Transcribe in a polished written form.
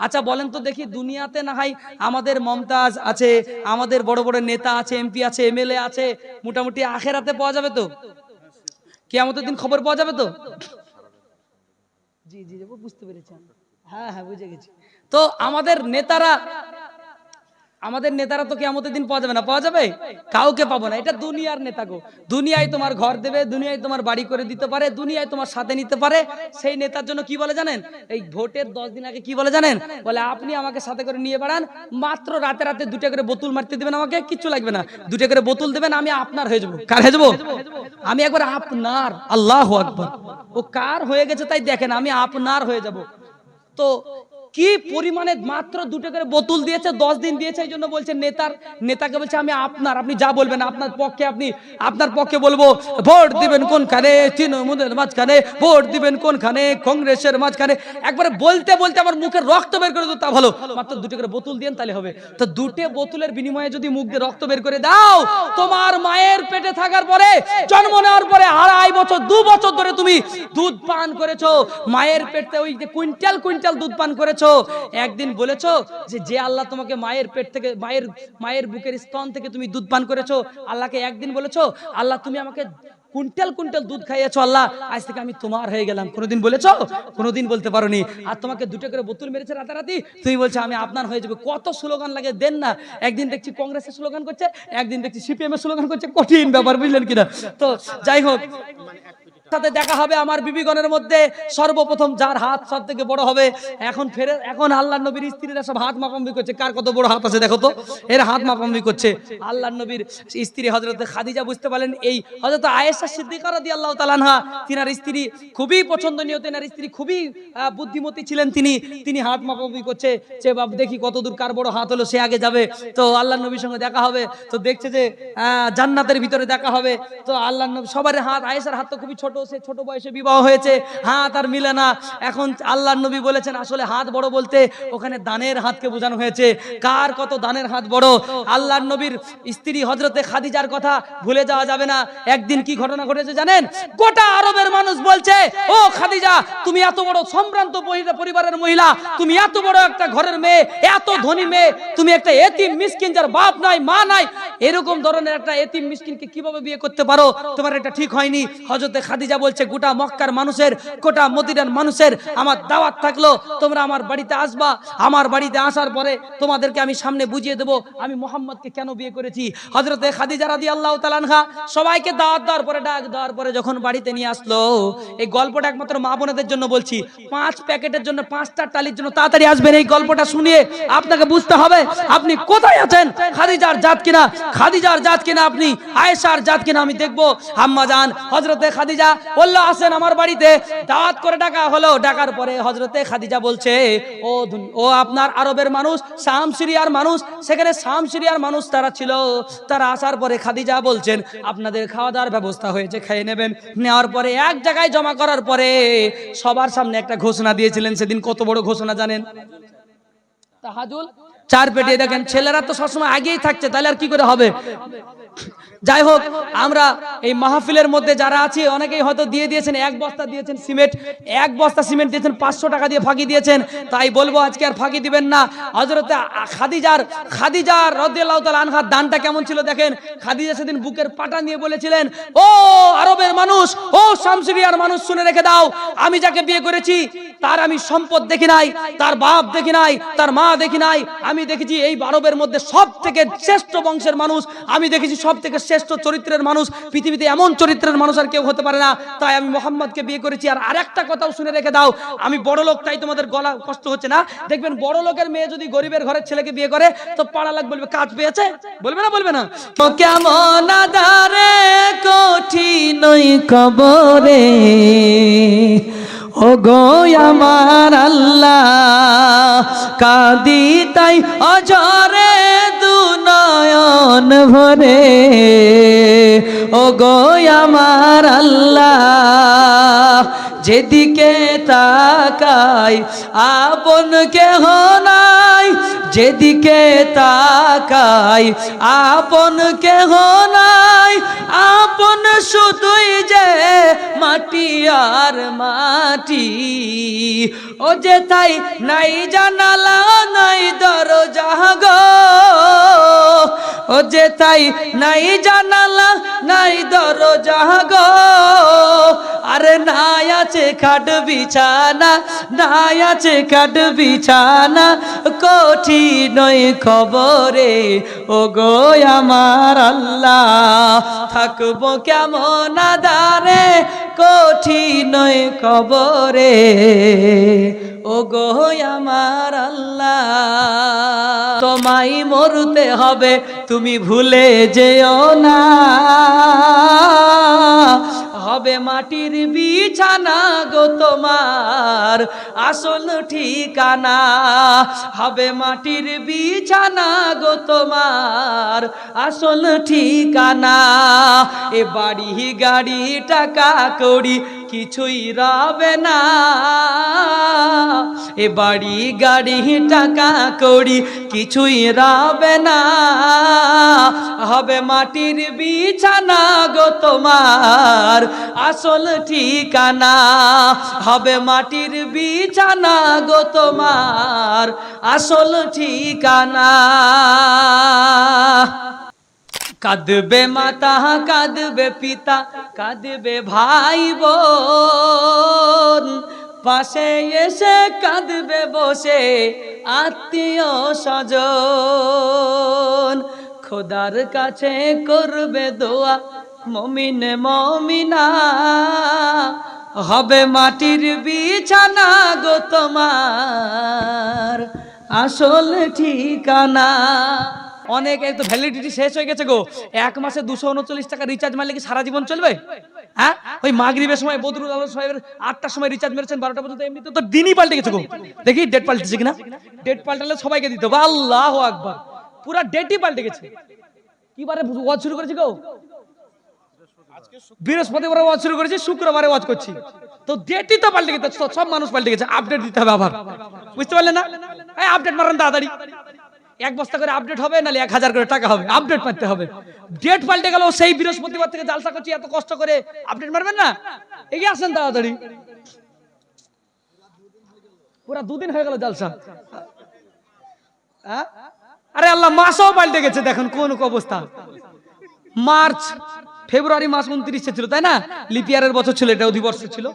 আচ্ছা বলেন তো দেখি, দুনিয়াতে না হয় আমাদের মমতাজ আছে, আমাদের বড় বড় নেতা আছে, এমপি আছে, এমএলএ আছে, মোটামুটি আখেরাতে পাওয়া যাবে তো? কিয়ামতের দিন খবর পাওয়া যাবে তো? জি জি বুঝতে পেরেছেন, হ্যাঁ হ্যাঁ বুঝে গেছি। তো আমাদের নেতারা তো কিয়ামতের দিন পাওয়া যাবে না? পাওয়া যাবে? কাউকে পাবো না। এটা দুনিয়ার নেতা গো। দুনিয়ায় তোমার ঘর দেবে, দুনিয়ায় তোমার বাড়ি করে দিতে পারে, দুনিয়ায় তোমার সাথে নিতে পারে। সেই নেতার জন্য কি বলে জানেন? এই ভোটের 10 দিন আগে কি বলে জানেন? বলে আপনি আমাকে সাথে করে নিয়ে বেড়ান, মাত্র রাতে রাতে 2টা করে বোতল মারতে দিবেন, আমাকে কিচ্ছু লাগবে না, 2টা করে বোতল দেবেন, আমি আপনার হয়ে যাবো। কার হয়ে যাবো? আমি একবার আপনার। আল্লাহু আকবার। ও কার হয়ে গেছে তাই দেখেন, আমি আপনার হয়ে যাব। তো কি পরিমাণে মাত্র 2টা করে বোতল দিয়েছে, 10 দিন দিয়েছে, এই জন্য বলছে নেতাকে বলছে আমি আপনার, আপনি যা বলবেন আপনার পক্ষে বলবো। ভোট দিবেন কোনখানে? তৃণমূলের মাঝখানে। ভোট দিবেন কোনখানে? কংগ্রেসের মাঝখানে। একবারে বলতে বলতে আমার মুখে রক্ত বের করে দাও, তা ভালো, মাত্র 2টা করে বোতল দেন তাহলে হবে। তো 2টে বোতলের বিনিময়ে যদি মুখ দিয়ে রক্ত বের করে দাও, তোমার মায়ের পেটে থাকার পরে, জন্ম নেওয়ার পরে 2.5 বছর 2 বছর ধরে তুমি দুধ পান করেছো, মায়ের পেটে ওই যে কুইন্টাল কুইন্টাল দুধ পান করেছো। একদিন বলেছো যে আল্লাহ তোমাকে মায়ের পেট থেকে, মায়ের বুকের স্তন থেকে তুমি দুধ পান করেছো, আল্লাহকে একদিন বলেছো আল্লাহ তুমি আমাকে কুইন্টাল কুইন্টাল দুধ খাইয়েছো, আল্লাহ আজ থেকে আমি তোমার হয়ে গেলাম? কোনোদিন বলেছো? কোনোদিন বলতে পারোনি। আর তোমাকে 2টা করে বোতল মেরেছে রাতারাতি, তুমি বলছো আমি আপনার হয়ে যাবে। কত স্লোগান লাগে দেন না। একদিন দেখছি কংগ্রেসের স্লোগান করছে, একদিন দেখছি সিপিএম এর স্লোগান করছে, কঠিন ব্যাপার, বুঝলেন কিনা? তো যাই হোক, সাথে দেখা হবে আমার বিবিগণের মধ্যে। সর্বপ্রথম যার হাত সব থেকে বড় হবে, এখন আল্লাহর নবীর স্ত্রীরা সব হাত মাপামাপি করছে, কার কত বড় হাত আছে দেখো তো। এর হাত মাপামাপি করছে। আল্লাহর নবীর স্ত্রী হযরত খাদিজা, বুঝতে পারলেন, এই হযরত আয়েশা সিদ্দিকা রাদিয়াল্লাহু তাআলা আনহা, তিনার স্ত্রী খুবই পছন্দনীয়, তিনার স্ত্রী খুবই বুদ্ধিমতী ছিলেন। তিনি হাত মাপামাপি করছে যে বাপ দেখি কতদূর কার বড় হাত হলো, সে আগে যাবে। তো আল্লাহর নবীর সঙ্গে দেখা হবে, তো দেখছে যে জান্নাতের ভিতরে দেখা হবে। তো আল্লাহর নবী সবার হাত, আয়েশার হাত তো খুবই ছোট, সে ছোট বয়সে বিবাহ হয়েছে, হাত আর মিলে না। এখন আল্লাহর নবী বলেছেন আসলে হাত বড় বলতে ওখানে দানের হাতকে বোঝানো হয়েছে। কার কত দানের হাত বড়? আল্লাহর নবীর স্ত্রী হযরতে খাদিজার কথা ভুলে যাওয়া যাবে না। একদিন কি ঘটনা ঘটেছে জানেন? গোটা আরবের মানুষ বলছে, ও খাদিজা, তুমি এত বড় সম্ভ্রান্ত পরিবারের মহিলা, তুমি এত বড় একটা ঘরের মেয়ে, এত ধনী মেয়ে, তুমি একটা এতিম মিসকিন যার বাপ নাই মা নাই, এরকম ধরনের একটা এতিম মিসকিনকে কিভাবে বিয়ে করতে পারো? তোমার এটা ঠিক হয়নি। হযরতে খাদিজা বলছে, গোটা মক্কার মানুষের, গোটা মদিনার মানুষের আমার দাওয়াত থাকলো, তোমরা আমার বাড়িতে আসবা। আমার বাড়িতে আসার পরে তোমাদেরকে আমি সামনে বুঝিয়ে দেব আমি মুহাম্মদকে কেন বিয়ে করেছি। হযরতে খাদিজা রাদিয়াল্লাহু তাআলা আনহা সবাইকে দাওয়াত দেওয়ার পরে, ডাক দেওয়ার পরে যখন বাড়িতে নিয়ে আসলো, এই গল্পটা একমাত্র মা বোনেদের জন্য বলছি, 5 প্যাকেটের জন্য, 5টা টালির জন্য তাড়াতাড়ি আসবেন। এই গল্পটা শুনিয়ে আপনাকে বুঝতে হবে আপনি কোথায় আছেন। খাদিজার জাত কিনা, খাদিজার জাত কিনা আপনি, আয়েশার জাত কিনা আমি দেখবো। আম্মা জান হযরতে খাদিজা বলল, আসেন আমার বাড়িতে। দাওয়াত করে ডাকা হলো। ডাকার পরে হযরতে খাদিজা বলছে, ও আপনার আরবের মানুষ, শাম সিরিয়ার মানুষ, সেখানে শাম সিরিয়ার মানুষ তারা ছিল। তারা আসার পরে খাদিজা বলছেন, আপনাদের খাওয়া দাওয়ার ব্যবস্থা হয়েছে, খেয়ে নেবেন। নেওয়ার পরে এক জায়গায় জমা করার পরে সবার সামনে একটা ঘোষণা দিয়েছিলেন। সেদিন কত বড় ঘোষণা জানেন? তাহাজুল 4 পেটে। দেখেন ছেলেরা তো সবসময় আগেই থাকছে, তাহলে আর কি করে হবে? যাই হোক, আমরা এই মাহফিলের মধ্যে যারা আছি অনেকেই হয়তো দিয়ে দিয়েছেন, 1 বস্তা দিয়েছেন সিমেন্ট, 1 বস্তা সিমেন্ট দিয়েছেন, 500 টাকা দিয়ে ফাঁকি দিয়েছেন। তাই বলবো আজকে আর ফাঁকি দিবেন না। হযরতে খাদিজা রাদিয়াল্লাহু তাআলা আনহার দানটা কেমন ছিল দেখেন। খাদিজা সেদিন বুকের পাটা নিয়ে বলেছিলেন, ও আরবের মানুষ, ও শামসিরিয়ার মানুষ, শুনে রেখে দাও, আমি যাকে বিয়ে করেছি তার আমি সম্পদ দেখি নাই, তার বাপ দেখি নাই, তার মা দেখি নাই। আমি দেখেছি এই আরবের মধ্যে সবথেকে শ্রেষ্ঠ বংশের মানুষ, আমি দেখেছি সবথেকে শ্রেষ্ঠ চরিত্রের মানুষ। পৃথিবীতে এমন চরিত্রের মানুষ আর কেউ হতে পারে না। তাই আমি মুহাম্মদকে বিয়ে করেছি। আর আরেকটা কথাও শুনে রেখে দাও, আমি বড় লোক, তাই তোমাদের গলা কষ্ট হচ্ছে না। দেখবেন বড় লোকের মেয়ে যদি গরিবের ঘরের ছেলেকে বিয়ে করে, তো পাড়া লোক বলবে কাজ পেয়েছে, বলবে না? বলবে না? তো কেমন আধারে কঠিনই কবরে, ও গো আমার আল্লাহ, কাঁদি তাই অঝরে দুনয়ন ভরে, ও গো আমার আল্লাহ, যেদিকে তাকাই আপন কেহ নাই, যেদিকে তাকাই আপন কেহ নাই, আপন শুধুই যে মাটি আর মাটি। ও যেথায় নাই জানালা ও যে তাই নাই জানালা নাই দরজা গো, আরে নাই আছে খাট বিছানা, নাই আছে খাট বিছানা, কঠিন খবরে ও গো আমার আল্লাহ, থাকবো কেমন আধারে কঠিন খবরে ও গো আমার আল্লাহ। তোমায় মরতে হবে তুমি ভুলে যেও না, হবে মাটির বিছানা গো তোমার আসল ঠিকানা, হবে মাটির বিছানা গো তোমার আসল ঠিকানা। এ বাড়ি গাড়ি টাকা কড়ি কিছুই রবে না, এ বাড়ি গাড়ি টাকা কড়ি কিছুই রবে না, হবে মাটির বিছানা গো তোমার আসল ঠিকানা, হবে মাটির বিছানা গো তোমার আসল ঠিকানা। কাঁদবে মাতা কাঁদবে পিতা কাঁদবে ভাই বোন, পাশে এসে কাঁদবে বসে আত্মীয় স্বজন, খোদার কাছে করবে দোয়া মুমিন মুমিনা, হবে মাটির বিছানা গো তোমার আসল ঠিকানা। অনেক এই তো ভ্যালিডিটি শেষ হয়ে গেছে গো, এক মাসে 239 টাকা রিচার্জ মারলে কি সারা জীবন চলবে? হ্যাঁ, ওই মাগরিবের সময় বদরুল আলম সাহেবের 8টার সময় রিচার্জ মেরেছেন 12টা পর্যন্ত, এমনিতে তো দিনই পাল্টে গেছে গো। দেখি ডেট পাল্টেছে কিনা, ডেট পাল্টালে সবাইকে দিতে হবে। আল্লাহু আকবার, পুরা ডেটই পাল্টে গেছে। কি বারে ওয়াজ শুরু করেছি গো? বৃহস্পতিবার ওয়াজ শুরু করেছি, শুক্রবারে ওয়াজ করছি, তো ডেটই তো পাল্টে গেছে, সব মানুষ পাল্টে গেছে। আপডেট দিতে হবে আবার, বুঝতে পারলেন না? এই আপডেট মারেন তাড়াতাড়ি, 1 বস্তা করে আপডেট হবে, নাহলে 1000 করে টাকা হবে। আপডেট মারতে হবে, ডেট পাল্টে গেল। সেই বৃহস্পতিবার থেকে জালসা করছি, এত কষ্ট করে আপডেট মারবেন না? এগিয়ে আসেন তাড়াতাড়ি, পুরা 2 দিন হয়ে গেল জালসা। আরে আল্লাহ, মাসও পাল্টে গেছে, দেখেন কোন অবস্থা। মার্চ ফেব্রুয়ারি মাস 29 ছিল, তাই না? লিপিয়ারের বছর ছিল, এটা অধিবর্ষ ছিল।